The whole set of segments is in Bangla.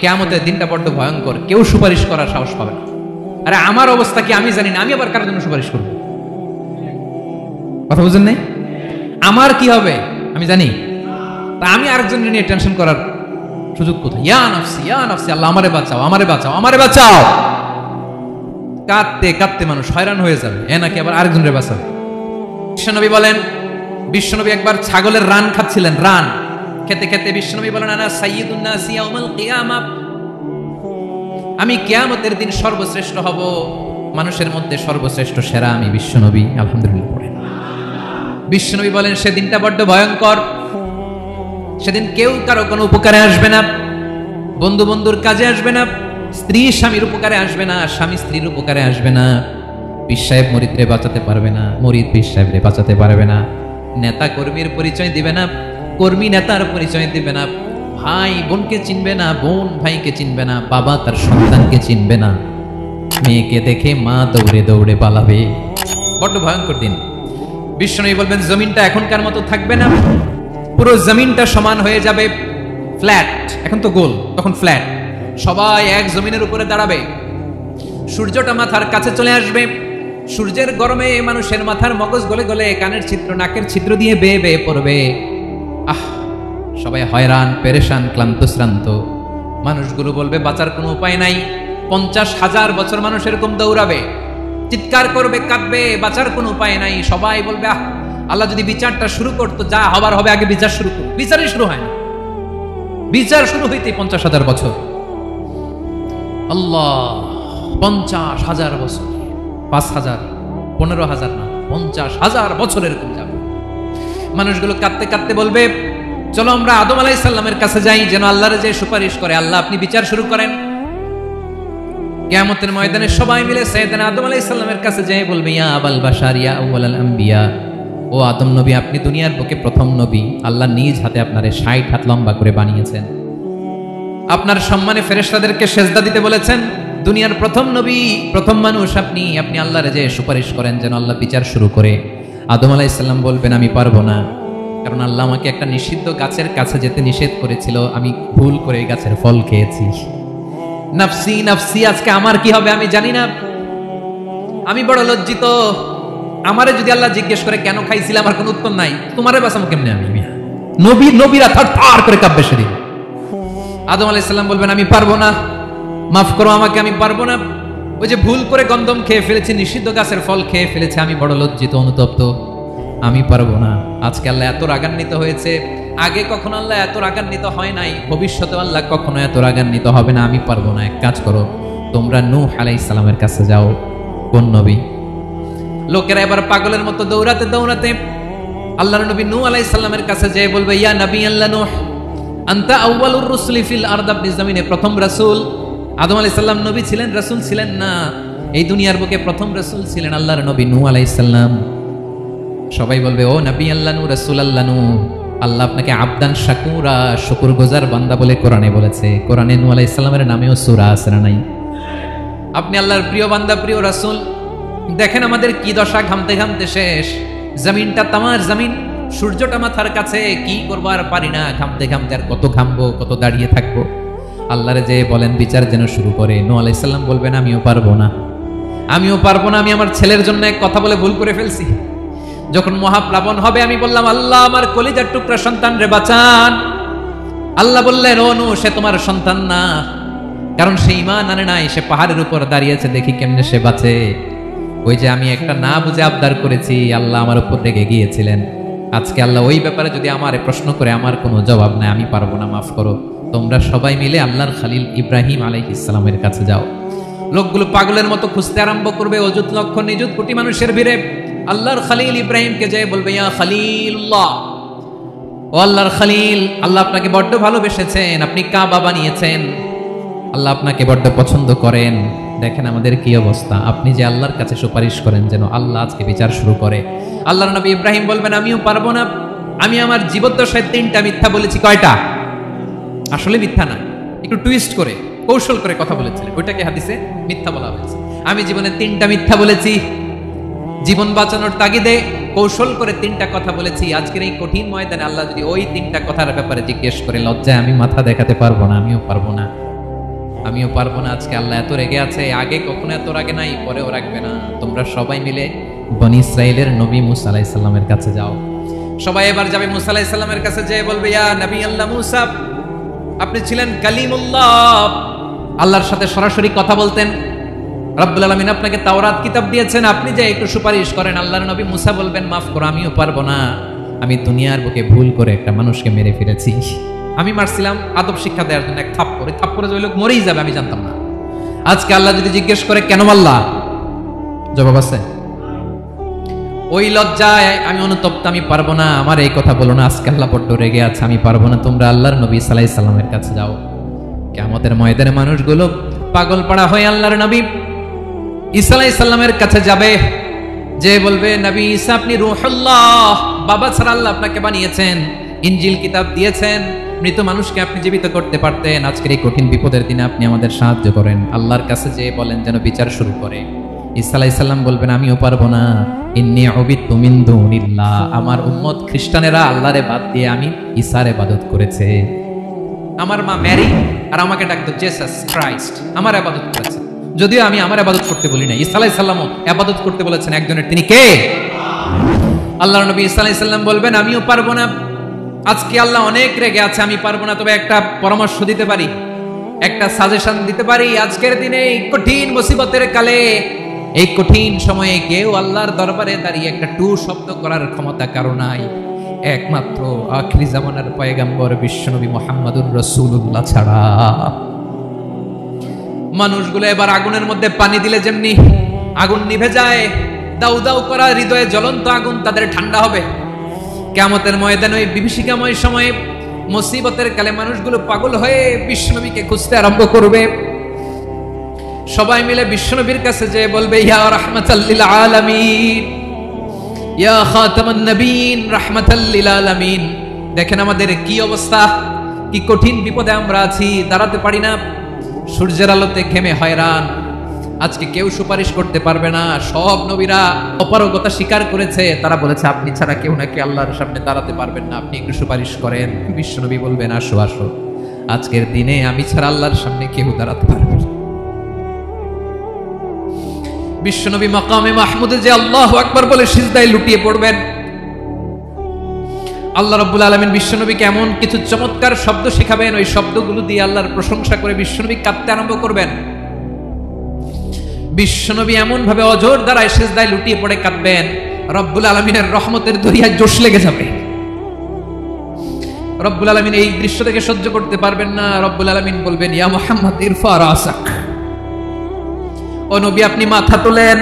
কিয়ামতের দিনটা বড্ড ভয়ঙ্কর, কেউ সুপারিশ করার সাহস পাবে না। আরে আমার অবস্থা কি আমি জানি না, আমি আবার কারোর জন্য সুপারিশ করব? কথা বুঝেন নাই? আমার কি হবে আমি জানি, তা আমি আরেকজনের নিয়ে টেনশন করার সুযোগ কোথায়? ইয়া নাফসি ইয়া নাফসি, আল্লাহ আমারে বাঁচাও আমারে বাঁচাও আমারে বাঁচাও। কাঁদতে কাঁদতে মানুষ হয়রান হয়ে যাবে, এ নাকি আবার আরেকজনের বাঁচাবে। বিশ্বনবী বলেন, বিশ্বনবী একবার ছাগলের রান খাচ্ছিলেন, রান খেতে খেতে বিশ্বনবী বলেন, আনা সাইয়্যিদুন নাসি ইয়াউমাল কিয়ামাহ, আমি কিয়ামতের দিন সর্বশ্রেষ্ঠ হব, মানুষের মধ্যে সর্বশ্রেষ্ঠ সেরা আমি বিশ্বনবী। আলহামদুলিল্লাহ পড়েন। বিশ্বনবী বলেন সেদিনটা বড্ড ভয়ঙ্কর, সেদিন কেউ কারো কোনো উপকারে আসবে না, বন্ধু বন্ধুর কাজে আসবে না, স্ত্রী স্বামীর উপকারে আসবে না, স্বামী স্ত্রীর উপকারে আসবে না, পীর সাহেব মুরিদরে বাঁচাতে পারবে না, মুরিদ পীর সাহেবরে বাঁচাতে পারবে না, নেতা কর্মীর পরিচয় দিবে না, কর্মী নেতার পরিচয় দিবে না, ভাই বোনকে চিনবে না, বোন ভাইকে চিনবে না, বাবা তার সন্তানকে চিনবে না, মেয়েকে দেখে মা দৌড়ে দৌড়ে পালাবে। বড্ড ভয়ঙ্কর দিন। বিশ্বনবী বলবেন জমিনটা এখনকার মতো থাকবে না, পুরো জমিনটা সমান হয়ে যাবে, ফ্ল্যাট, এখন তো গোল, তখন ফ্ল্যাট, সবাই এক জমিনের উপরে দাঁড়াবে, সূর্যটা মাথার কাছে চলে আসবে, সূর্যের গরমে মানুষের মাথার মগজ গলে গলে কানের ছিদ্র নাকের ছিদ্র দিয়ে বেয়ে বেয়ে পড়বে। আহ, সবাই হয়রান পেরেশান ক্লান্ত শ্রান্ত। মানুষগুলো বলবে বাঁচার কোনো উপায় নাই। 50,000 বছর মানুষ এরকম দৌড়াবে, চিৎকার করবে, কাঁদবে, বাঁচার কোনো উপায় নাই। সবাই বলবে আহ, আল্লাহ যদি বিচারটা শুরু করতো, যা হবার হবে, আগে বিচার শুরু করতো। বিচারই শুরু হয় না, বিচার শুরু হইতে 50,000 বছর। আল্লাহ, 50,000 বছর, 5,000, 15,000 না, 50,000 বছর এরকম যাবে। মানুষগুলো কাঁদতে কাঁদতে বলবে চলো আমরা আদম আলাইহিস সালামের কাছে যাই, যেন আল্লাহর যে সুপারিশ করে, আল্লাহ আপনি বিচার শুরু করেন। কিয়ামতের ময়দানে সবাই মিলে সাইয়েদনা আদম আলাইহিস সালামের কাছে যেয়ে বলবে ইয়া আবাল বাশার ইয়া আউয়ালাল আম্বিয়া, ও আদম নবী, আপনি দুনিয়ার বুকে প্রথম নবী, আল্লাহ নিজ হাতে আপনারে 60 হাত লম্বা করে বানিয়েছেন, আপনার সম্মানে ফেরেশতাদেরকে সেজদা দিতে বলেছেন, দুনিয়ার প্রথম নবী, প্রথম মানুষ আপনি, আপনি আল্লাহর যে সুপারিশ করেন যেন আল্লাহ বিচার শুরু করে। আদম আলাইহিস সালাম বলবেন আমি পারবো না, কারণ আল্লাহ আমাকে একটা নিষিদ্ধ গাছের কাছে যেতে নিষেধ করেছিল, আমি ভুল করে এই গাছের ফল খেয়েছি। নাফসি নাফসি, আজকে আমার কি হবে আমি জানি না, আমি বড় লজ্জিত। আমারে যদি আল্লাহ জিজ্ঞেস করে কেন খাইছিলে, আমার কোনো উত্তর নাই, তোমারে বাঁচাবো কেমনে আমি? নবীরা থার করে কাঁপবে সেদিন। আদম আলাইহিস সালাম বলবেন আমি পারবো না, মাফ করো আমাকে, আমি পারবো না, ওই যে ভুল করে গন্ধম খেয়ে ফেলেছি, নিষিদ্ধ গাছের ফল খেয়ে ফেলেছে, আমি বড় লজ্জিত অনুতপ্ত, আমি পারবো না। আজকে আল্লাহ এত রাগান্বিত হয়েছে, আগে কখনো আল্লাহ এত রাগান্বিত হয় নাই, ভবিষ্যতে আল্লাহ কখনো এত রাগান্বিত হবে না, আমি পারবো না। এক কাজ করো, তোমরা নূহ আলাইহিস সালামের কাছে যাও। কোন নবী? লোকেরা এবার পাগলের মতো দৌড়াতে দৌড়াতে আল্লাহর নবী নূহ আলাইহিস সালামের কাছে যেয়ে বলবে ইয়া নবী আল্লাহ নূহ, আনতা আউয়ালুর রুসুলি ফিল আরদ, আপনি জমিনে প্রথম রাসূল। আদম আলাইহিস সালাম নবী ছিলেন, রাসূল ছিলেন না, এই দুনিয়ার বুকে প্রথম রাসূল ছিলেন আল্লাহর নবী নূহ আলাইহিস সালাম। সবাই বলবে ও নবী আল্লাহ নূহ, রাসূল আল্লাহ নূহ, আল্লাহ আপনাকে আবদান শাকুরা, শুকরগুজার বান্দা বলে কোরআনে বলেছে। কোরআনে নূহ আলাইহিস সালামের নামেও সূরা আছে না নাই? আপনি আল্লাহর প্রিয় বান্দা, প্রিয় রাসূল। দেখেন আমাদের কি দশা, ঘামতে ঘামতে শেষ, জমিনটা তামার জমিন, সূর্যটা মাথার কাছে, কি করবো আর পারি না, ঘামতে ঘামতে আর কত ঘামবো, কত দাঁড়িয়ে থাকবো। আল্লাহরে যে বলেন বিচার যেন শুরু করে। নূহ আলাইহিস সালাম বলবেন আমিও পারবো না, আমিও পারবো না, আমি আমার ছেলের জন্য এক কথা বলে ভুল করে ফেলছি। যখন মহাপ্লাবন হবে আমি বললাম আল্লাহ আমার কলিজার টুকরা সন্তান রে বাঁচান। আল্লাহ বললেন ও নূহ, সে তোমার সন্তান না, কারণ সে ঈমান আনে নাই, সে পাহাড়ের উপর দাঁড়িয়েছে, দেখি কেমনে সে বাঁচে। ওই যে আমি একটা না বুঝে আবদার করেছি, আল্লাহ আমার উপর রেগে গিয়েছিলেন। আজকে আল্লাহ ওই ব্যাপারে যদি আমারে প্রশ্ন করে, আমার কোনো জবাব নাই, আমি পারবো না, মাফ করো। তোমরা সবাই মিলে আল্লাহর খলিল ইব্রাহিম আলাইহিস সালামের কাছে যাও। লোকগুলো পাগলের মতো খুঁজতে আরম্ভ করবে, অযুত লক্ষ নিযুত কোটি মানুষের ভিড়ে আল্লাহর খলিল ইব্রাহিমকে যায় বলবে ইয়া খলিলুল্লাহ, ও আল্লাহর খলিল, আল্লাহ আপনাকে বড্ড ভালোবেসেছেন, আপনি কাবা বানিয়েছেন, আল্লাহ আপনাকে বড্ড পছন্দ করেন। দেখেন আমাদের কি অবস্থা, আপনি যে আল্লাহর কাছে সুপারিশ করেন যেন আল্লাহ আজকে বিচার শুরু করে। আল্লাহর নবী ইব্রাহিম বলবেন আমিও পারবো না, আমি আমার জীবদ্দশায় 3টা মিথ্যা বলেছি। কয়টা? আসলে মিথ্যা না, একটু টুইস্ট করে কৌশল করে কথা বলেছিলেন, ওইটাকে হাদিসে মিথ্যা বলা হয়েছে। আমি জীবনে 3টা মিথ্যা বলেছি, জীবন বাঁচানোর তাগিদে কৌশল করে 3টা কথা বলেছি। আজকের এই কঠিন ময়দানে আল্লাহ যদি ওই 3টা কথার ব্যাপারে জিজ্ঞেস করে, লজ্জায় আমি মাথা দেখাতে পারবো না, আমিও পারবো না। আমিও পারবো না। আজকে আল্লাহ এত রেগে আছে, আগে কখনো এত রাগে নাই, পরেও রাখবে না। তোমরা সবাই মিলে বনি ইসরাইলের নবী মুসা আলাইহিস সালামের কাছে যাও। সবাই এবার যাবে মুসা আলাইহিস সালামের কাছে, যেয়ে বলবে, ইয়া নবী আল্লাহ মুসা, আপনি ছিলেন কালিমুল্লাহ, আল্লাহর সাথে সরাসরি কথা বলতেন। রব্বুল আলামিন আপনাকে তাওরাত কিতাব দিয়েছেন, আপনি যে একটু সুপারিশ করেন। আল্লাহর নবী মুসা বলবেন, মাফ করো, আমিও পারবো না। আমি দুনিয়ার বুকে ভুল করে একটা মানুষকে মেরে ফেলেছি। আমি মারছিলাম আদব শিক্ষা দেওয়ার জন্য, এক থাপ্পড়ে, থাপ্পড়ে যে ওই লোক মরেই যাবে আমি জানতাম না। আজকে আল্লাহ যদি জিজ্ঞেস করে কেন মারলা, জবাব আছে? ওই লজ্জায় আমি অনুতপ্ত, আমি পারবো না, আমার এই কথা বলো না। আজকে আল্লাহ বড্ড রেগে আছে, আমি পারবো না। তোমরা আল্লাহর নবী সাল্লাল্লাহু আলাইহি সাল্লামের কাছে যাও। কিয়ামতের ময়দানে মানুষগুলো পাগল পাড়া হয়ে আল্লাহর নবী ঈসা আলাইহিস সালামের কাছে যাবে, যে বলবে, নবী ঈসা আপনি রূহুল্লাহ, বাবা ছাড়া আল্লাহ আপনাকে বানিয়েছেন, ইনজিল কিতাব দিয়েছেন, মৃত মানুষকে আপনি জীবিত করতে পারতেন। আজকের এই কঠিন বিপদের দিনে আপনি আমাদের সাহায্য করেন। আল্লাহর কাছে যে বলেন যেন বিচার শুরু করে। ঈসা আলাইহিস সালাম বলবেন, আমিও পারবো না। ইন্নী উবিদতু মিন দুনিল্লাহ, আমার উম্মত খ্রিস্টানেরা আল্লাহরে বাদ দিয়ে আমি ঈসার ইবাদত করেছে। আমার মা ম্যারি আর আমাকে ডাকতো জেসাস ক্রাইস্ট, আমার ইবাদত করেছে। যদিও আমি আমার ইবাদত করতে বলি না, ঈসা আলাইহিস সালামও ইবাদত করতে বলেছেন একজনের, তিনি কে? আল্লাহর নবী ঈসা আলাইহিস সালাম বলবেন, আমিও পারবো না। আজকে আল্লাহ অনেক রেগে আছে, আমি পারবো না। তবে একটা পরামর্শ দিতে পারি, একটা সাজেশন দিতে পারি। আজকের দিনে এই কঠিন মুসিবতের কালে, এই কঠিন সময়ে কেউ আল্লাহর দরবারে দাঁড়িয়ে একটা টু শব্দ করার ক্ষমতা কারো নাই, একমাত্র আখিরি জামানার পয়গম্বর বিশ্বনবী মুহাম্মদুর রাসূলুল্লাহ ছাড়া। মানুষগুলো এবার আগুনের মধ্যে পানি দিলে যেমনি আগুন নিভে যায়, দাউ দাউ করা হৃদয়ে জ্বলন্ত আগুন তাদের ঠান্ডা হবে। কিয়ামতের ময়দানে ওই বিভীষিকাময় সময়ে, মুসিবতের কালে মানুষগুলো পাগল হয়ে বিশ্বনবীকে খুঁজতে আরম্ভ করবে। সবাই মিলে বিশ্বনবীর কাছে যেয়ে বলবে, ইয়া রাহমাতাল লিল আলামিন, ইয়া খাতামান নবীন, রাহমাতাল লিল আলামিন। দেখেন আমাদের কি অবস্থা, কি কঠিন বিপদে আমরা আছি, দাঁড়াতে পারি না, সূর্যের আলোতে ঘেমে হয়রান। আজকে কেউ সুপারিশ করতে পারবে না। সব নবীরা অপারগতা স্বীকার করেছে, তারা বলেছে আপনি ছাড়া কেউ নাকি আল্লাহর সামনে দাঁড়াতে পারবেন না, আপনি একটু সুপারিশ করেন। বিশ্বনবী বলবেন, আসো আসো, আজকের দিনে আমি ছাড়া আল্লাহর সামনে কেউ দাঁড়াতে পারবে না। বিশ্বনবী মাকামে মাহমুদে যে আল্লাহু আকবার বলে সিজদায় লুটিয়ে পড়বেন। আল্লাহ রাব্বুল আলামিন বিশ্বনবীকে এমন কিছু চমৎকার শব্দ শেখাবেন, ওই শব্দগুলো দিয়ে আল্লাহর প্রশংসা করে বিশ্বনবী কাঁদতে আরম্ভ করবেন। বিশ্বনবী এমন ভাবে অজর দ্বারায় সিজদায় লুটিয়ে পড়ে কাঁদবেন, রব্বুল আলামিনের রহমতের দরিয়ায় জোশ লেগে যাবে। রব্বুল আলামিন এই দৃশ্য থেকে সহ্য করতে পারবেন না। রব্বুল আলামিন বলবেন, ইয়া মুহাম্মদ ইরফা রাসাক, ও নবী আপনি মাথা তোলেন,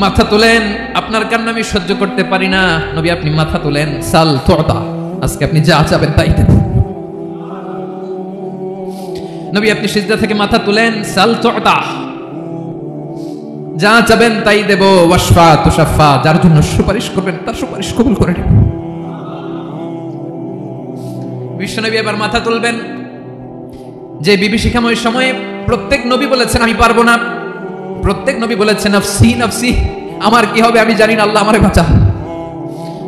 মাথা তোলেন, আপনার কান্না আমি সহ্য করতে পারি না। নবী আপনি মাথা তোলেন, সাল তুতা, আজকে আপনি যা চাবেন তাই দেব। নবী আপনি সিজদা থেকে মাথা তুলেন, সাল তুতা, যা চাবেন তাই দেব। ওয়াশফা তুশাফা, যার জন্য সুপারিশ করবেন তার সুপারিশ কবুল করে নেব। বিশ্বনবী এবার মাথা তুলবেন। যে বিভীষিকাময় সময়ে প্রত্যেক নবী বলেছেন আমি পারবো না, প্রত্যেক নবী বলেছেন নফসি নফসি, আমার কি হবে আমি জানি না, আল্লাহ আমারে বাঁচাও।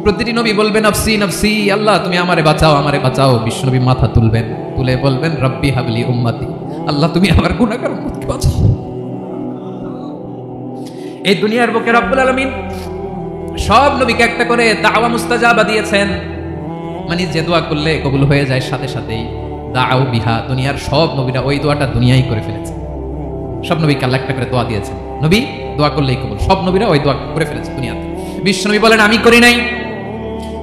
প্রতিটি নবী বলবেন নফসি নফসি, আল্লাহ তুমি আমারে বাঁচাও, আমারে বাঁচাও। বিশ্বনবী মাথা তুলবেন, তুলে বলবেন রব্বি হাবলি উম্মতি, আল্লাহ তুমি আমার গুনাহগার উম্মতকে বাঁচাও। এই দুনিয়ার বুকে রব্বুল আলামিন সব নবীকে একটা করে দাওয়া মুস্তাজাবা দিয়েছেন, মানে যে দোয়া করলে কবুল হয়ে যায় সাথে সাথেই। দাও বিহা, দুনিয়ার সব নবীরা ওই দোয়াটা দুনিয়ায় করে ফেলেছে। সব নবীকে আল্লাহ একটা করে দোয়া দিয়েছেন, নবী দোয়া করলেই কবুল। সব নবীরা ওই দোয়া করে ফেলেছে দুনিয়াতে। বিশ্বনবী বলেন আমি করি নাই।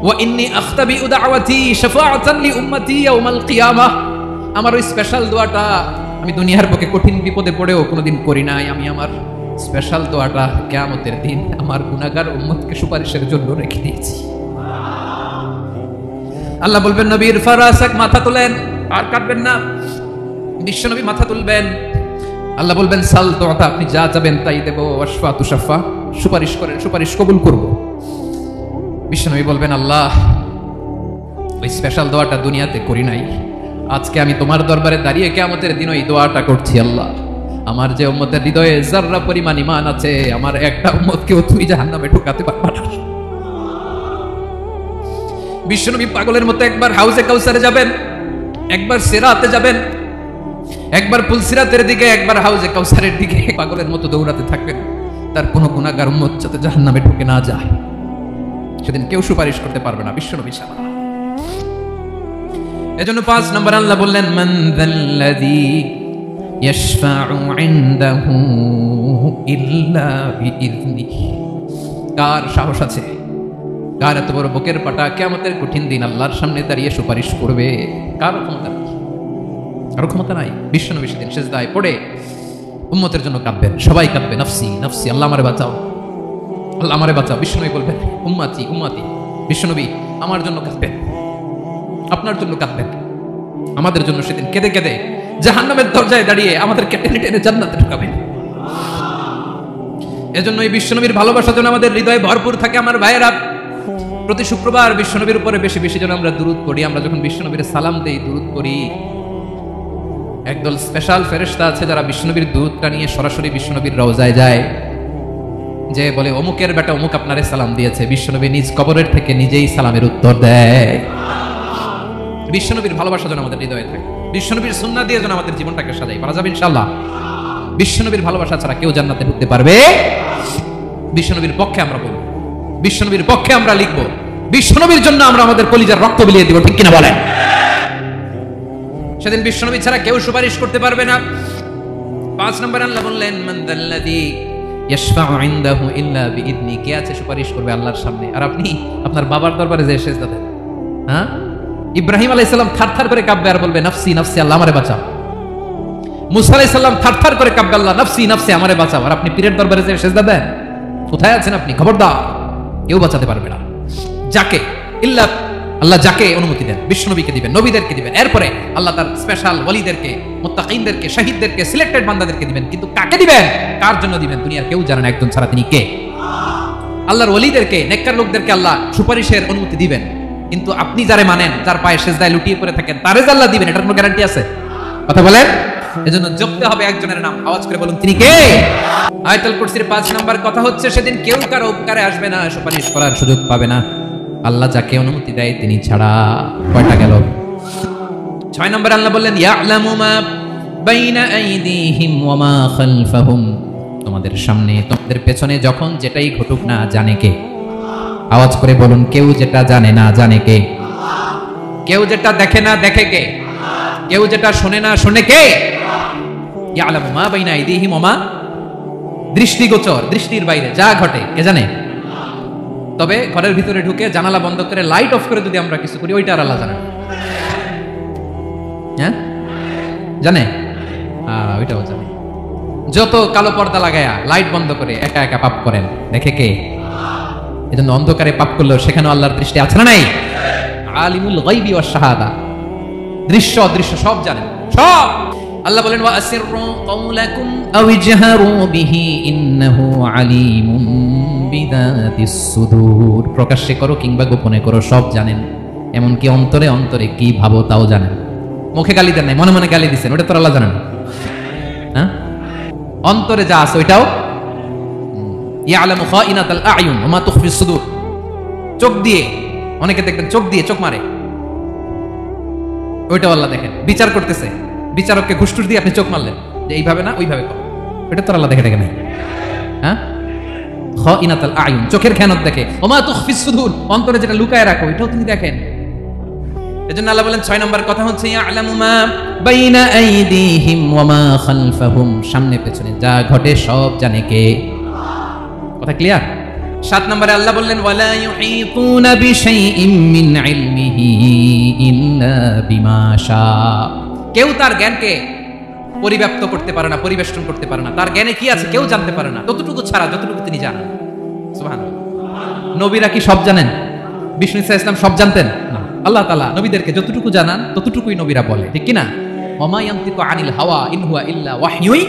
ওয়া ইন্নী আখতাবিউ দাওয়াতি শাফাআতান লি উম্মতি ইয়াউমাল কিয়ামাহ, আমার ওই স্পেশাল দোয়াটা আমি দুনিয়ার বুকে কঠিন বিপদে পড়েও কোনোদিন করি নাই। আমি আমার স্পেশাল দোয়াটা কিয়ামতের দিন আমার গুনাহগার উম্মতকে সুপারিশের জন্য রেখে দিয়েছি। আল্লাহ বলবেন নবী ইরফা রাসাক, মাথা তোলেন, আর কাটবেন না। বিশ্বনবী মাথা তুলবেন, আল্লাহ বলবেন সাল তুতা, আপনি যা চাবেন তাই দেব। ওয়াশফা তুশাফা, সুপারিশ করেন, সুপারিশ কবুল করব। বিশ্বনবী বলবেন আল্লাহ ওই স্পেশাল দোয়াটা দুনিয়াতে করি নাই, আজকে আমি তোমার দরবারে দাঁড়িয়ে কিয়ামতের দিন ওই দোয়াটা করছি। আল্লাহ আমার যে উম্মতের হৃদয়ে যাররা পরিমাণ ঈমান আছে, আমার একটা উম্মতকেও তুমি জাহান্নামে ঢোকাতে পারবা না। বিশ্বনবী পাগলের মতো একবার হাউজে কাউসারে যাবেন, একবার সিরাতে যাবেন, একবার পুলসিরাতের দিকে, একবার হাউজে কাউসারের দিকে পাগলের মতো দৌড়াতে থাকবেন, তার কোনো গুনাহগার উম্মত যাতে জাহান্নামে ঢুকে না যায়। সেদিন কেউ সুপারিশ করতে পারবে না বিশ্বনবী ছাড়া। এজন্য 5 নম্বর আল্লাহ বললেন, মান যাল্লাযী ইয়াশফাউ ইনদাহু ইল্লা বিইযনিহি। কার সাহস আছে, কার এত বড় বুকের পাটা কিয়ামতের কঠিন দিন আল্লাহর সামনে দাঁড়িয়ে সুপারিশ করবে? কার ক্ষমতা নেই, কারো ক্ষমতা নাই। বিশ্বনবী সেদিন সিজদায় পড়ে উম্মতের জন্য কাঁদবেন, সবাই কাঁদবে, নাফসি নাফসি, আল্লাহ আমারে বাঁচাও, আল্লাহ আমারে বাঁচাও। বিশ্বনবী বলবেন, উম্মতি উম্মতি। বিশ্বনবী আমার জন্য কাঁদবেন, আপনার জন্য কাঁদবেন, আমাদের জন্য সেদিন কেঁদে কেঁদে জাহান্নামের দরজায় দাঁড়িয়ে আমাদেরকে টেনে টেনে জান্নাতে ঢুকাবেন। এজন্য এই বিশ্বনবীর ভালোবাসা যেন আমাদের হৃদয়ে ভরপুর থাকে। আমার ভাইয়েরা, প্রতি শুক্রবার বিশ্বনবীর উপরে বেশি বেশি যেন আমরা দুরূদ পড়ি। আমরা যখন বিশ্বনবীর সালাম দেই, দুরূদ পড়ি, একদল স্পেশাল ফেরেশতা আছে যারা বিশ্বনবীর দুরূদটা নিয়ে সরাসরি বিশ্বনবীর রওজায় যায়, যে বলে অমুকের বেটা অমুক আপনারে সালাম দিয়েছে। বিশ্বনবী নিজ কবরের থেকে নিজেই সালামের উত্তর দেয়। বিশ্বনবীর ভালোবাসা যেন আমাদের হৃদয়ে থাকে, বিশ্বনবীর সুন্নাহ দিয়ে যেন আমাদের জীবনটাকে সাজাই, পারা যাবে ইনশাআল্লাহ। বিশ্বনবীর ভালোবাসা ছাড়া কেউ জান্নাতে ঢুকতে পারবে? বিশ্বনবীর পক্ষে আমরা বলবো, বিশ্বনবীর পক্ষে আমরা লিখবো, বিশ্বনবীর জন্য আমরা আমাদের কলিজার রক্ত বিলিয়ে দিব, ঠিক কিনা বলেন? সেদিন বিশ্বনবী ছাড়া কেউ সুপারিশ করতে পারবে না। 5 নম্বর আল্লাহ বললেন, মান যাল্লাযী ইয়াশফাউ ইনদাহু ইল্লা বিইযনি। কে আছে সুপারিশ করবে আল্লাহর সামনে? আর আপনি আপনার বাবার দরবারে যে সিজদা দেন, হ্যাঁ? ইব্রাহিম আলাইহিস সালাম থারথার করে কাঁপবে আর বলবে, নাফসি নাফসি, আল্লাহ আমারে বাঁচাও। মুসা আলাইহিস সালাম থারথার করে কাঁপবে, আল্লাহ নাফসি নাফসি, আমারে বাঁচাও। আর আপনি পীরের দরবারে যে সিজদা দেন, কোথায় আছেন আপনি? খবরদার, কেউ বাঁচাতে পারবে না। যাকে ইল্লা আল্লাহ যাকে অনুমতি দেন, বিশ্বনবীকে দিবেন, নবীদেরকে দিবেন, এরপরে আল্লাহ তার স্পেশাল ওয়ালিদেরকে, মুত্তাকিনদেরকে, শহীদদেরকে, সিলেক্টেড বান্দাদেরকে দিবেন। কিন্তু কাকে দিবেন, কার জন্য দিবেন, দুনিয়ার কেউ জানে না একজন ছাড়া, তিনি কে? আল্লাহর ওয়ালিদেরকে, নেককার লোকদেরকে আল্লাহ সুপারিশের অনুমতি দিবেন। কিন্তু আপনি যারে মানেন, যার পায়ে সিজদায় লুটিয়ে পড়ে থাকেন, তারে যে আল্লাহ দিবেন, এটার কোনো গ্যারান্টি আছে? কথা বলেন। এজন্য জপতে হবে একজনের নাম, আওয়াজ করে বলুন, তিনি কে? আয়াতুল কুরসির 5 নাম্বার কথা হচ্ছে, সেদিন কেউ কারো উপকারে আসবে না, সুপারিশ করার সুযোগ পাবে না, আল্লাহ যাকে অনুমতি দেয় তিনি ছাড়া। কয়টা গেল? 6 নম্বর আল্লাহ বললেন, ইয়ালামু মা বাইনা আইদিহিম ওয়া মা খালফাহুম। তোমাদের সামনে, তোমাদের পেছনে যখন যেটাই ঘটুক না, জানে কে? আওয়াজ করে বলুন, কেউ যেটা জানে না, জানে কে? কেউ যেটা দেখে না, দেখে কে? কেউ যেটা শোনে না, শোনে কে? ইয়ালামু মা বাইনা আইদিহিম ওয়া মা, দৃষ্টিগোচর, দৃষ্টির বাইরে যা ঘটে কে জানে? তবে ঘরের ভিতরে ঢুকে জানালা বন্ধ করে লাইট অফ করে যদি আমরা কিছু করি, ওইটা আর আল্লাহ জানে। হ্যাঁ, জানে? ওইটাও জানে। যত কালো পর্দা লাগায়া লাইট বন্ধ করে একা একা পাপ করেন, দেখে কে? এজন্য অন্ধকারে পাপ করলেও সেখানে আল্লাহর দৃষ্টি আছে না নাই? আলিমুল গায়বি ওয়াশ শাহাদা, দৃশ্য অদৃশ্য সব জানেন, সব। আল্লাহ বলেন, ওয়া আসিররু কাওলাকুম আও ইজহারু বিহি ইন্নাহু আলিমুম বিদাতিস সুদূর। প্রকাশ্যে করো কিংবা গোপনে করো, সব জানেন। এমনকি অন্তরে অন্তরে কি ভাবো তাও জানেন। মুখে গালি দেন নাই, মনে মনে গালি দিচ্ছেন, ওটা তো আল্লাহ জানেন। হ্যাঁ, অন্তরে যা আছে ওইটাও। ইয়ালামু খাইনাতাল আয়ুন ওয়া মা তুখফিস সুদূর। চোখ দিয়ে, অনেকে দেখবেন চোখ দিয়ে চোখ মারে, ওইটাও আল্লাহ দেখেন। বিচার করতেছে, বিচারককে ঘুষটুস দিয়ে আপনি চোখ মারলেন, যে এইভাবে না ওইভাবে করো, এটা তো আল্লাহ দেখে দেখে নাই। হ্যাঁ, খাইনাতাল আয়ুন, চোখের খেয়ানত দেখে। ওয়া মা তুখফিস সুদূর, অন্তরে যেটা লুকায় রাখো এটাও তিনি দেখেন। এজন্য আল্লাহ বলেন 6 নম্বর কথা হচ্ছে, ইয়ালামু মা বাইনা আইদিহিম ওয়া মা খালফাহুম। সামনে পেছনে যা ঘটে সব জানে কে? কথা ক্লিয়ার? 7 নম্বরে আল্লাহ বললেন, ওয়ালা ইউহিতুনা বিশাইইম মিন ইলমিহি ইল্লা বিমা শা। কেউ তার জ্ঞানকে পরিব্যাপ্ত করতে পারে না, পরিবেষ্টন করতে পারে না। তার জ্ঞানে কি আছে কেউ জানতে পারে না, ততটুকু ছাড়া যতটুকু তিনি জানেন। সুবহানাল্লাহ। নবীরা কি সব জানেন? বিষ্ণু ইসা ইসলাম সব জানতেন না। আল্লাহ তাআলা নবীদেরকে যতটুকু জানান ততটুকুই নবীরা বলে, ঠিক কি না? ওমা ইয়ানতিকু আনিল হাওয়া ইন হুয়া ইল্লা ওয়াহয়ুন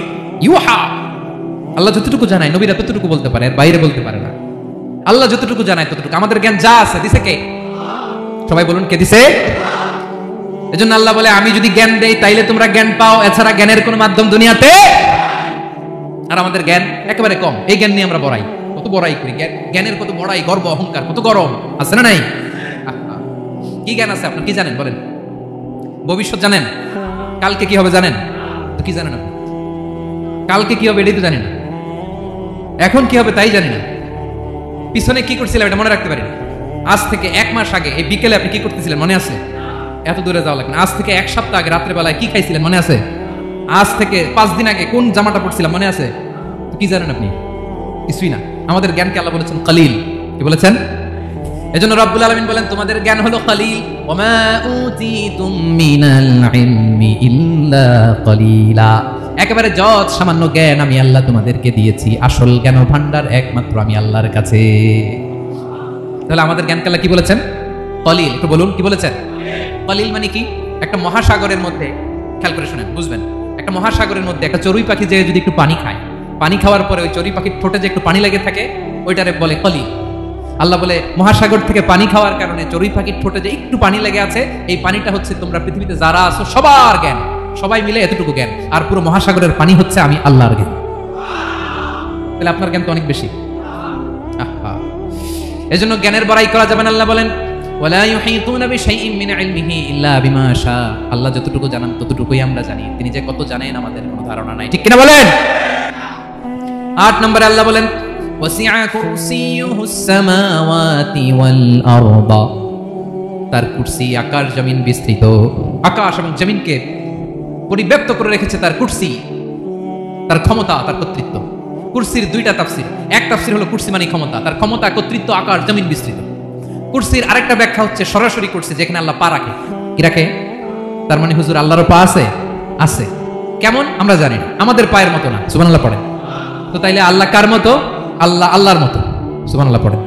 ইউহা। আল্লাহ যতটুকু জানায় নবীরা ততটুকু বলতে পারে, এর বাইরে বলতে পারে না। আল্লাহ যতটুকু জানায় ততটুকু। আমাদের জ্ঞান যা আছে দিছে কে? সবাই বলুন, কে দিছে? এজন্য আল্লাহ বলে, আমি যদি জ্ঞান দেই তাইলে তোমরা জ্ঞান পাও, এছাড়া জ্ঞানের কোনো মাধ্যম দুনিয়াতে। আর আমাদের জ্ঞান একেবারে কম, এই জ্ঞান নিয়ে আমরা বড়াই, কত বড়াই করি, জ্ঞানের কত বড়াই, গর্ব অহংকার, কত গরম আছে না নাই? কি জ্ঞান আছে আপনার? কি জানেন বলেন? ভবিষ্যৎ জানেন? কালকে কি হবে জানেন? কি জানেন আপনি? কালকে কি হবে এটাই তো জানি না, এখন কি হবে তাই জানি না, পিছনে কি করছিলাম এটা মনে রাখতে পারি না। আজ থেকে 1 মাস আগে এই বিকেলে আপনি কি করতেছিলেন মনে আছে? এত দূরে যাওয়া লাগবে না। আজ থেকে 1 সপ্তাহ আগে রাত্রেবেলায় কি খাইছিলেন মনে আছে? আজ থেকে 5 দিন আগে কোন জামাটা পড়ছিলাম মনে আছে? তো কি জানেন আপনি? কিছুই না। আমাদের জ্ঞানকে আল্লাহ বলেছেন কলিল। কি বলেছেন? এজন্য রব্বুল আলামিন বলেন তোমাদের জ্ঞান হলো কলিল। ওমা উতিতুম মিনাল ইলমি ইল্লা কলিলা। একেবারে যত সামান্য জ্ঞান আমি আল্লাহ তোমাদেরকে দিয়েছি, আসল জ্ঞান ভান্ডার একমাত্র আমি আল্লাহর কাছে। তাহলে আমাদের জ্ঞানকে আল্লাহ কি বলেছেন? কলিল। একটু বলুন কি বলেছেন? কলিল মানে কি? একটা মহাসাগরের মধ্যে, খেয়াল করে শুনেন বুঝবেন, একটা মহাসাগরের মধ্যে একটা চড়ুই পাখি যে যদি একটু পানি খায়, পানি খাওয়ার পরে ওই চড়ুই পাখির ঠোঁটে যে একটু পানি লেগে থাকে ওইটারে বলে কলিল। আল্লাহ বলে মহাসাগর থেকে পানি খাওয়ার কারণে চড়ুই পাখির ঠোঁটে যে একটু পানি লেগে আছে, এই পানিটা হচ্ছে তোমরা পৃথিবীতে যারা আছো সবার জ্ঞান, সবাই মিলে এতটুকু জ্ঞান, আর পুরো মহাসাগরের পানি হচ্ছে আমি আল্লাহর জ্ঞান। তাহলে আপনার জ্ঞান তো অনেক বেশি। এজন্য জ্ঞানের বড়াই করা যাবে না। আল্লাহ বলেন ওয়ালা ইউহিতুনা বিশাইইন মিন ইলমিহি ইল্লা বিমা শা। আল্লাহ যতটুকু জানেন ততটুকুই আমরা জানি, তিনি যে কত জানেন আমাদের কোনো ধারণা নাই। ঠিক কিনা বলেন? 8 নম্বরে আল্লাহ বলেন ওয়াসিআ কুরসিয়ুহুস সামাওয়াতি ওয়াল আরদা। তার কুরসি আকাশ জমিন বিস্তৃত, আকাশ এবং জমিনকে পরিব্যাপ্ত করে রেখেছে তার কুরসি, তার ক্ষমতা, তার কর্তৃত্ব। কুরসির 2টা তাফসীর। এক তাফসীর হলো কুরসি মানে ক্ষমতা, তার ক্ষমতা, কর্তৃত্ব, আকাশ জমিন বিস্তৃত। কুরসির আরেকটা ব্যাখ্যা হচ্ছে সরাসরি কুরসি, যেখানে আল্লাহ পা রাখে। কি রাখে? তার মানে হুজুর আল্লাহর পা আছে? আছে। কেমন আমরা জানি না, আমাদের পায়ের মতো না। সুবহানাল্লাহ পড়েন। তো তাইলে আল্লাহ কার মতো? আল্লাহ আল্লাহর মতো। সুবহানাল্লাহ পড়েন।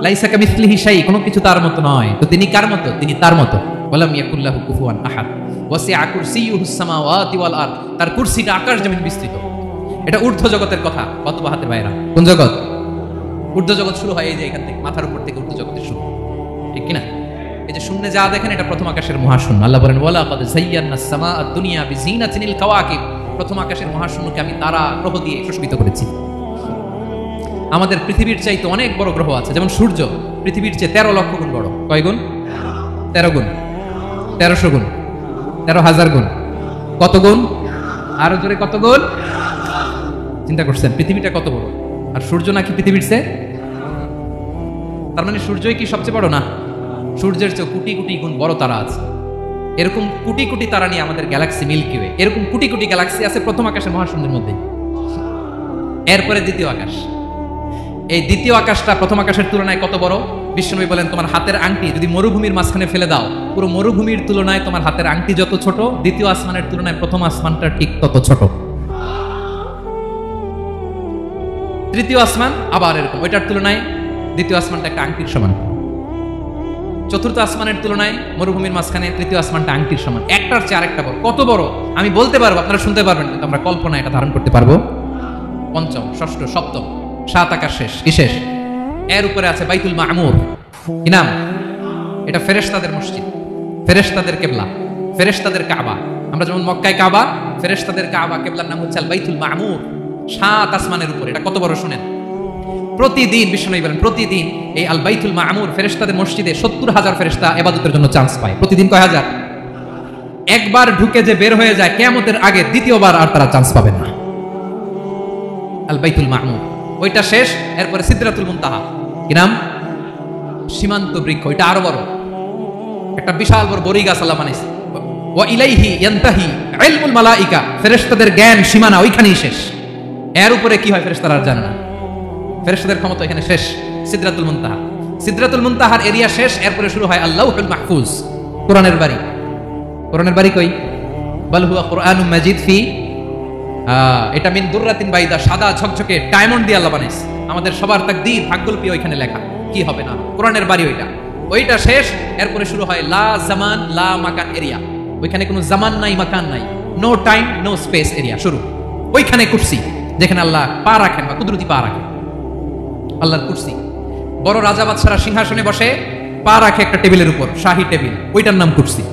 লাইসা কামিসলিহি শাই, কোনো কিছু তার মতো নয়। তো তিনি কার মতো? তিনি তার মতো। ওয়ালাম ইয়াকুল্লাহু কুফুয়ান আহাদ। ওয়াসিআ কুরসিয়ুহুস সামাওয়াতি ওয়াল আরদ। তার কুরসিটা আকাশ জমিন বিস্তৃত। এটা ঊর্ধ্ব জগতের কথা। কত বাহাতের ভাইরা, কোন জগৎ? ঊর্ধ্ব জগৎ শুরু হয় এই যে এখান থেকে, মাথার উপর থেকে ঊর্ধ্ব জগতের শুরু। ঠিক কি না? এই যে শূন্যে যা দেখেন এটা প্রথম আকাশের মহাশূন্য। আল্লাহ বলেন ওয়ালা কাদ যায়্যানাস সামাআদ দুনিয়া বিজিনাতিল কাওয়াকিব। প্রথম আকাশের মহাশূন্যকে আমি তারা গ্রহ দিয়ে সুশোভিত করেছি। আমাদের পৃথিবীর চাইতে অনেক বড় গ্রহ আছে, যেমন সূর্য পৃথিবীর চেয়ে 13 লক্ষ গুণ বড়। কয় গুণ? 13 গুণ, 1300 গুণ, 13,000 গুণ। কত গুণ? আরো জোরে কত গুণ? চিন্তা করছেন পৃথিবীটা কত বড়, আর সূর্য নাকি পৃথিবীর চেয়ে? তার মানে সূর্যই কি সবচেয়ে বড় না? সূর্যের চেয়ে কোটি কোটি গুণ বড় তারা আছে। এরকম কোটি কোটি তারা নিয়ে আমাদের গ্যালাক্সি মিল্কি ওয়ে। এরকম কোটি কোটি গ্যালাক্সি আছে প্রথম আকাশের মহাশূন্যের মধ্যে। এরপরে দ্বিতীয় আকাশ। এই দ্বিতীয় আকাশটা প্রথম আকাশের তুলনায় কত বড়? বিশ্বনবী বলেন তোমার হাতের আংটি যদি মরুভূমির মাঝখানে ফেলে দাও, পুরো মরুভূমির তুলনায় তোমার হাতের আংটি যত ছোট, দ্বিতীয় আসমানের তুলনায় প্রথম আসমানটা ঠিক তত ছোট। তৃতীয় আসমান আবার এরকম, ওইটার তুলনায় দ্বিতীয় আসমানটা একটা আংটির সমান। চতুর্থ আসমানের তুলনায় মরুভূমির মাঝখানে তৃতীয় আসমানটা আংটির সমান। একটার চেয়ে আরেকটা বড়। কত বড় আমি বলতে পারবো, আপনারা শুনতে পারবেন, কিন্তু আমরা কল্পনা এটা ধারণ করতে পারবো। পঞ্চম, ষষ্ঠ, সপ্তম, 7 আকাশ শেষ। কি শেষ? এর উপরে আছে বাইতুল মামুর। কি নাম? এটা ফেরেশতাদের মসজিদ, ফেরেশতাদের কিবলা, ফেরেশতাদের কাবা। আমরা যেমন মক্কায় কাবা, ফেরেশতাদের কাবা, কিবলার নাম হচ্ছে আল বাইতুল মামুর। 7 আসমানের উপরে। এটা কত বড় শুনেন। প্রতিদিন বিশ্বনবী বলেন প্রতিদিন এই আল বাইতুল মামুর ফেরেশতাদের মসজিদে 70,000 ফেরেশতা ইবাদতের জন্য চান্স পায়। প্রতিদিন কয় হাজার? একবার ঢুকে যে বের হয়ে যায় কিয়ামতের আগে, দ্বিতীয়বার আর তারা চান্স পাবে না। আল বাইতুল মামুর ওইটা শেষ। এরপরে সিদরাতুল মুনতাহা। কি নাম? সীমান্ত বৃক্ষ। ওইটা আরো বড়, একটা বিশাল বড় বড়ি গাছ আল্লাহ বানাইছে। ওয়া ইলাইহি ইয়ানতাহি ইলমুল মালাইকা। ফেরেশতাদের জ্ঞান সীমানা ওইখানেই শেষ। এর উপরে কি হয় ফেরেশতারা আর জানে না। ফেরেশতাদের ক্ষমতা এখানে শেষ। সিদরাতুল মুনতাহা, সিদরাতুল মুনতাহার এরিয়া শেষ। এরপরে শুরু হয় আল্লাহুল মাহফুজ, কোরআনের বাড়ি। কোরআনের বাড়ি কই? বাল হুয়া কুরআনুম মাজিদ ফি, এটা মিন দুররাতিন বাইদা, সাদা ঝকঝকে ডায়মন্ড দিয়ে আল্লাহ বানাইছে। আমাদের সবার তাকদীর, ভাগ্যলিপি ওইখানে লেখা। কি হবে না, কোরআনের বাড়ি ওইটা। ওইটা শেষ। এরপরে শুরু হয় লা জামান লা মাকান এরিয়া। ওইখানে কোনো জামান নাই, মাকান নাই, no time no space area শুরু। ওইখানে কুরসি, যেখানে আল্লাহ পা রাখেন বা কুদরতি পা রাখেন। আল্লাহর কুরসি। বড় রাজা বাদশারা সিংহাসনে বসে পা রাখে একটা টেবিলের উপর, শাহী টেবিল, ওইটার নাম কুরসি।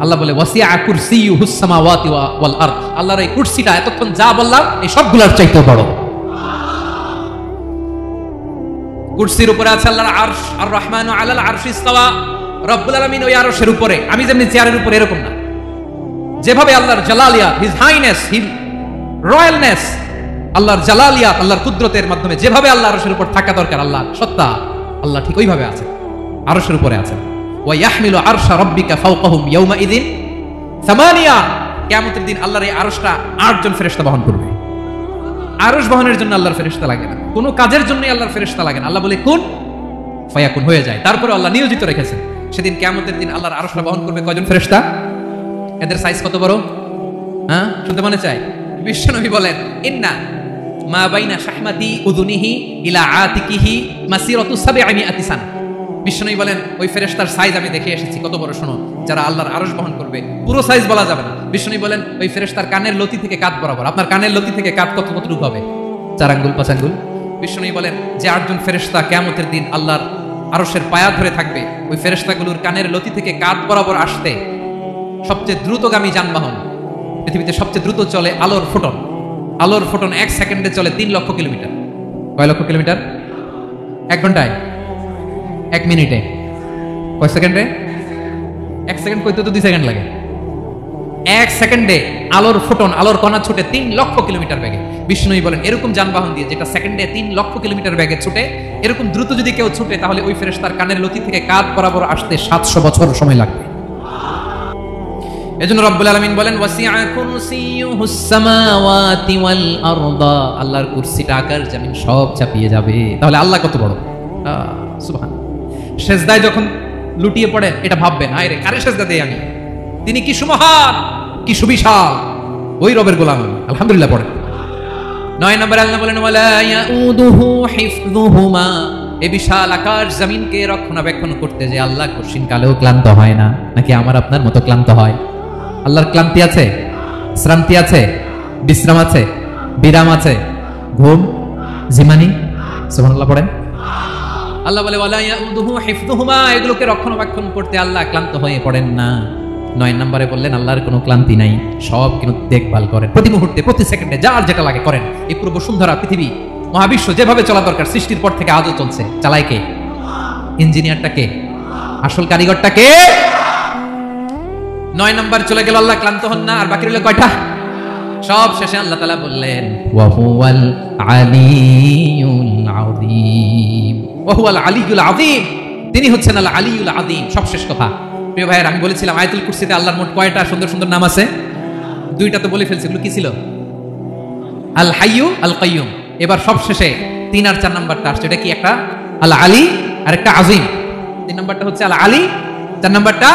আল্লাহ বলে ওয়াসিআ কুরসিয়ুহুস সামাওয়াতি ওয়াল আরদ। আল্লাহর এই কুরসিটা এতক্ষণ যা বললাম এই সবগুলোর চাইতে বড়। কুরসির উপরে আছে আল্লাহর আরশ। আর রহমানু আলাল আরশি ইসতাওয়া। রব্বুল আলামিন ওই আরশের উপরে। আমি যেমনি চেয়ারের উপরে এরকম না, যেভাবে আল্লাহর জালালিয়াত, হিজ হাইনেস, হিজ রয়্যালনেস, আল্লাহর জালালিয়াত, আল্লাহর কুদরতের মাধ্যমে যেভাবে আল্লাহ আরশের উপর থাকা দরকার, আল্লাহর সত্তা, আল্লাহ ঠিক ওইভাবে আছে, আরশের উপরে আছেন। ওয়া ইয়াহমিলু আরশা রাব্বিকা ফাওকাহুম ইয়াওমা ইযিন সামানিয়া, কিয়ামতের দিন আল্লাহর এই আরশটা 8 জন ফেরেশতা বহন করবে। আরশ বহনের জন্য আল্লাহর ফেরেশতা লাগে না, কোনো কাজের জন্যই আল্লাহর ফেরেশতা লাগে না। আল্লাহ বলে কুন ফায়াকুন, হয়ে যায়। তারপরে আল্লাহ নিয়োজিত রেখেছেন, সেদিন কিয়ামতের দিন আল্লাহর আরশটা বহন করবে কয়জন ফেরেশতা? এদের সাইজ কত বড়? হ্যাঁ, শুনতে মনে চাই? বিশ্বনবী বলেন, ইন্না মা বাইনা শাহমাতি উযুনিহি ইলা আতিকিহি মাসিরাতু 700 সানা। বিশ্বনবী বলেন, ওই ফেরেশতার সাইজ আমি দেখে এসেছি কত বড়, শোনো, যারা আল্লাহর আরশ বহন করবে। পুরো সাইজ বলা যাবে না। বিশ্বনবী বলেন, ওই ফেরেশতার কানের লতি থেকে কাঁধ বরাবর। আপনার কানের লতি থেকে কাঁধ কতটুকু হবে? 4 আঙ্গুল 5 আঙ্গুল। বিশ্বনবী বলেন যে 8 জন ফেরেশতা কিয়ামতের দিন আল্লাহর আরশের পায়া ধরে থাকবে, ওই ফেরেশতাগুলোর কানের লতি থেকে কাঁধ বরাবর আসতে সবচেয়ে দ্রুতগামী যানবাহন, পৃথিবীতে সবচেয়ে দ্রুত চলে আলোর ফোটন। আলোর ফোটন 1 সেকেন্ডে চলে 3 লক্ষ কিলোমিটার। কয় লক্ষ কিলোমিটার? 1 ঘন্টায়? 1 মিনিটে? কয় সেকেন্ডে? 1 সেকেন্ড কইতে তো 2 সেকেন্ড লাগে। 1 সেকেন্ডে আলোর ফোটন, আলোর কণা ছুটে 3 লক্ষ কিলোমিটার বেগে। বিষ্ণুই বলেন, এরকম যানবাহন দিয়ে যেটা সেকেন্ডে 3 লক্ষ কিলোমিটার বেগে ছুটে, এরকম দ্রুত যদি কেউ ছুটে, তাহলে ওই ফেরেশতার কানের লতি থেকে কাঁধ বরাবর আসতে 700 বছর সময় লাগবে। এজন্য রব্বুল আলামিন বলেন, ওয়াসিআ কুরসিয়ুহুস সামাওয়াতি ওয়াল আরদা, আল্লাহর কুরসিটা আকাশ জমিন সব চাপিয়ে যাবে। তাহলে আল্লাহ কত বড়! সুবহান। সেজদায় যখন লুটিয়ে পড়েন, এটা ভাববেন, আয় রে, কারে সেজদা দেই আমি? তিনি কি সুমহান, কি সুবিশাল, ওই রবের গোলাম আমি। আলহামদুলিল্লাহ পড়েন। 9 নম্বরে আল্লাহ বলেন, ওয়ালা ইয়াউদুহু হিফযুহুমা, এই বিশাল আকাশ জমিনকে রক্ষণাবেক্ষণ করতে যে আল্লাহ কঠিন কালেও ক্লান্ত হয় না। নাকি আমার আপনার মতো ক্লান্ত হয়? আল্লাহর ক্লান্তি আছে? শ্রান্তি আছে? বিশ্রাম আছে? বিরাম আছে? ঘুম, জিমানি? সুবহানাল্লাহ পড়েন। আল্লাহ বলে, ওয়ালা ইয়াউদুহু হিফযুহুমা, এগুলোকে রক্ষণাবেক্ষণ করতে আল্লাহ ক্লান্ত হয়ে পড়েন না। 9 নম্বরে বললেন, আল্লাহর কোনো ক্লান্তি নাই, সব কিন্তু দেখভাল করেন, প্রতি মুহূর্তে প্রতি সেকেন্ডে যার যেটা লাগে করেন। এই পুরো বসুন্ধরা পৃথিবী মহাবিশ্ব যেভাবে চলা দরকার সৃষ্টির পর থেকে আজও চলছে। চালায় কে? ইঞ্জিনিয়ারটা কে? আসল কারিগরটা কে? 9 নম্বর চলে গেল, আল্লাহ ক্লান্ত হন না। আর বাকি রইল কয়টা? সব শেষে আল্লাহ তাআলা বললেন, ওয়া হুয়াল আলিয়ুল আযীম, ওয়া হুয়াল আলিয়ুল আযীম, তিনি হচ্ছেন আল আলিয়ুল আযীম। সব শেষ কথা। প্রিয় ভাইয়ের, আমি বলেছিলাম আয়াতুল কুরসিতে আল্লাহর মোট কয়টা সুন্দর সুন্দর নাম আছে? 2টা তো বলে ফেলছি। এগুলো কি ছিল? আল হাইয়ু, আল কাইয়ুম। এবার সব শেষে 3 আর 4 নাম্বারটা আসছে। এটা কি? একটা আল আলী আর একটা আযীম। 3 নাম্বারটা হচ্ছে আল আলী, 4 নাম্বারটা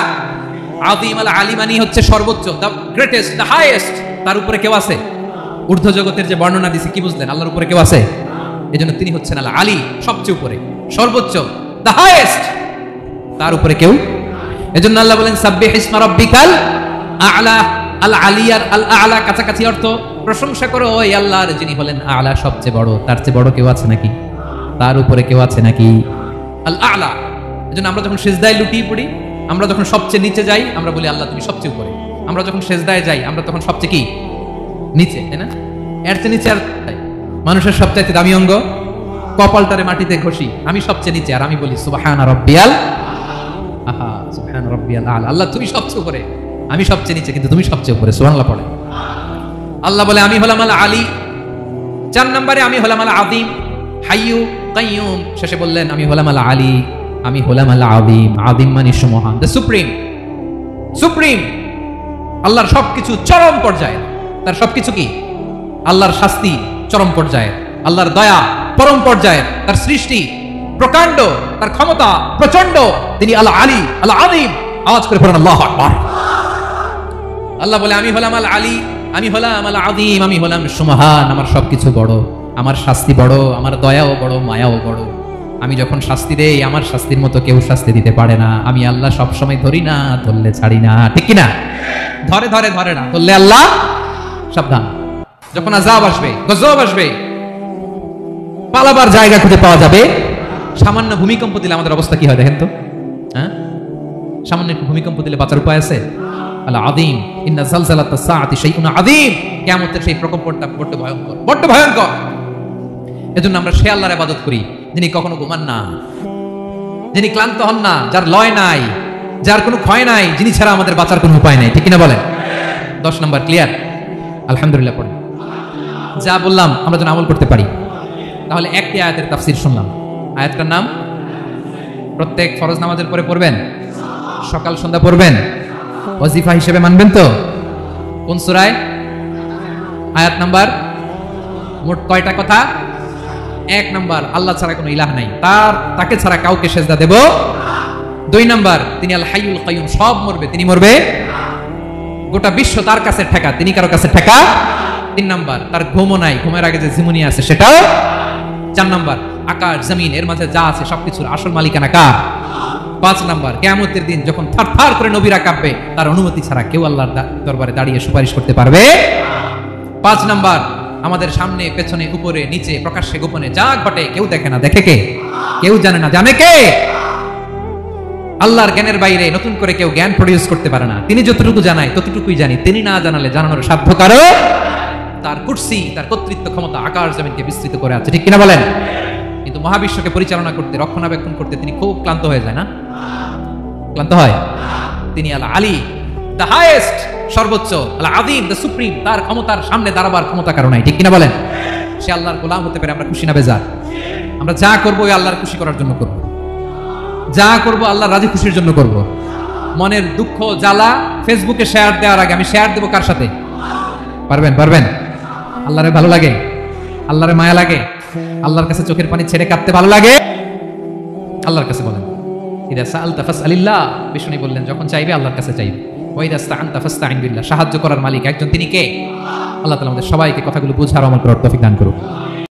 আযীম। আল আলী মানে হচ্ছে সর্বোচ্চ, দ্য গ্রেটেস্ট, দ্য হাইয়েস্ট। তার উপরে কেউ আছে? ঊর্ধ্ব জগতের যে বর্ণনা দিছি, কি বুঝলেন? আল্লাহর উপরে কেউ আছে? এজন্য তিনি হচ্ছেন আল আলী, সবচেয়ে উপরে, সর্বোচ্চ, দ্য হাইয়েস্ট। তার উপরে কেউ। এজন্য আল্লাহ বলেন, সাব্বিহ ইসমা রাব্বিকাল আ'লা। আল আলী আর আল আ'লা কাছাকাছি অর্থ। প্রশংসা করো ওই আল্লাহর, যিনি হলেন আ'লা, সবচেয়ে বড়। তার চেয়ে বড় কেউ আছে নাকি? তার উপরে কেউ আছে নাকি? আল আ'লা। এজন্য আমরা যখন সিজদায় লুটিয়ে পড়ি, আমরা যখন সবচেয়ে নিচে যাই, আমরা বলি আল্লাহ তুমি সবচেয়ে উপরে। আমরা যখন সিজদায় যাই, আমরা তখন সবচেয়ে কি? নিচে, তাই না? এর চেয়ে নিচে আর মানুষের সবচাইতে দামি অঙ্গ কপালটারে মাটিতে ঘষি, আমি সবচেয়ে নিচে, আর আমি বলি সুবহানা রাব্বিয়াল আহা, সুবহান রাব্বিয়াল আ'লা। আল্লাহ তুমি সবচেয়ে উপরে, আমি সবচেয়ে নিচে, কিন্তু তুমি সবচেয়ে উপরে। সুবহানাল্লাহ পড়ে। আল্লাহ বলে, আমি হলাম আল আলী। 4 নম্বরে আমি হলাম আল আযীম, হাইয়ু কাইয়ুম। শেষে বললেন, আমি হলাম আল আলী, আমি হলাম আল আযীম। আযীম মানে সুমহান, দ্য সুপ্রিম। সুপ্রিম আল্লাহর সবকিছু চরম পর্যায়ে। তার সবকিছু কি? আল্লাহর শাস্তি চরম পর্যায়ে, আল্লাহর দয়া পরম পর্যায়ে, তার সৃষ্টি প্রকাণ্ড, তার ক্ষমতা প্রচন্ড। তিনি আল আলী, আল আযীম। আওয়াজ করে পড়েন আল্লাহু আকবার। আল্লাহ বলে, আমি হলাম আল আলী, আমি হলাম আল আযীম, আমি হলাম সুমহান। আমার সবকিছু বড়, আমার শাস্তি বড়, আমার দয়াও বড়, মায়াও বড়। আমি যখন শাস্তি দেই, আমার শাস্তির মতো কেউ শাস্তি দিতে পারে না। আমি আল্লাহ সবসময় ধরি না, ধরলে ছাড়ি না। ঠিক কিনা? ধরে ধরে ধরে না, ধরলে আল্লাহ সাবধান। যখন আযাব আসবে, গজব আসবে, পালাবার জায়গা খুঁজে পাওয়া যাবে। সামান্য ভূমিকম্প দিলে আমাদের অবস্থা কি হয় দেখেন তো? হ্যাঁ, সামান্য একটু ভূমিকম্প দিলে বাঁচার উপায় আছে? আল আযীম, ইন্না যালজালাতাস সাআতি শাইউন আযীম। কিয়ামতের সেই প্রকম্পনটা বড় ভয়ঙ্কর, বড় ভয়ঙ্কর। এজন্য আমরা সে আল্লাহর ইবাদত করি যিনি কখনো ঘুমান না, যিনি ক্লান্ত হন না, যার লয় নাই, যার কোনো ক্ষয় নাই, যিনি ছাড়া আমাদের বাঁচার কোনো উপায় নাই। ঠিক কিনা বলেন? 10 নম্বর ক্লিয়ার? আলহামদুলিল্লাহ পড়েন। যা বললাম আমরা যেন আমল করতে পারি। তাহলে একটি আয়াতের তাফসীর শুনলাম, আয়াতটার নাম প্রত্যেক ফরজ নামাজের পরে পড়বেন, সকাল সন্ধ্যা পড়বেন, ওয়াজিফা হিসেবে মানবেন তো? কোন সূরায়? আয়াত নাম্বার মোট কয়টা কথা? 1 নাম্বার, আল্লাহ ছাড়া কোনো ইলাহ নাই, তাকে ছাড়া কাউকে সেজদা দেব। 2 নাম্বার, তিনি আল হাইয়ুল কাইয়ুম, সব মরবে, তিনি মরবে, গোটা বিশ্ব তার কাছে ঠেকা, তিনি কারো কাছে ঠেকা। 3 নাম্বার, তার ঘুমও নাই, ঘুমের আগে যে ঝিমুনি আছে সেটাও। 4 নাম্বার, আকাশ জমিন এর মাঝে যা আছে সবকিছুর আসল মালিকানা কার? 5 নাম্বার, কিয়ামতের দিন যখন থারথার করে নবীরা কাঁপবে, তার অনুমতি ছাড়া কেউ আল্লাহর দরবারে দাঁড়িয়ে সুপারিশ করতে পারবে। 5 নাম্বার, আমাদের সামনে পেছনে উপরে নিচে প্রকাশ্যে গোপনে যা ঘটে কেউ দেখে না, দেখে কে? কেউ জানে না, জানে কে? আল্লাহর জ্ঞানের বাইরে নতুন করে কেউ জ্ঞান প্রডিউস করতে পারে না। তিনি যতটুকু জানায় ততটুকুই জানি, তিনি না জানালে জানানোর সাধ্য কারো। তার কুরসি, তার কর্তৃত্ব ক্ষমতা আকাশ জমিনকে বিস্তৃত করে আছে, ঠিক কিনা বলেন? কিন্তু মহাবিশ্বকে পরিচালনা করতে, রক্ষণাবেক্ষণ করতে তিনি খুব ক্লান্ত হয়ে যায় না? ক্লান্ত হয়? তিনি আল আলী, দ্য হাইয়েস্ট, সর্বোচ্চ, আল আযীম, দ্য সুপ্রিম, তার ক্ষমতার সামনে দাঁড়াবার ক্ষমতা কারো নাই, ঠিক কিনা বলেন? সে আল্লাহর গোলাম হতে পারে, আমরা খুশি না বেজার? আমরা যা করবো আল্লাহর খুশি করার জন্য করবো, যা করবো আল্লাহর রাজি খুশির জন্য করবো। মনের দুঃখ জ্বালা ফেসবুকে শেয়ার দেওয়ার আগে আমি শেয়ার দেবো কার সাথে? পারবেন? পারবেন? আল্লাহরে ভালো লাগে, আল্লাহরে মায়া লাগে, আল্লাহর কাছে চোখের পানি ছেড়ে কাঁদতে ভালো লাগে? আল্লাহর কাছে বলেন, ইদা সাআলতা ফাসআলিল্লাহ, বিষ্ণু বললেন যখন চাইবে আল্লাহর কাছে চাইবে। ওয়া ইদা ইসতাআনতা ফাসতাঈন বিল্লাহ, সাহায্য করার মালিক একজন, তিনি কে? আল্লাহ তাআলা আমাদের সবাইকে কথাগুলো বুঝার আমল করার তৌফিক দান করুন।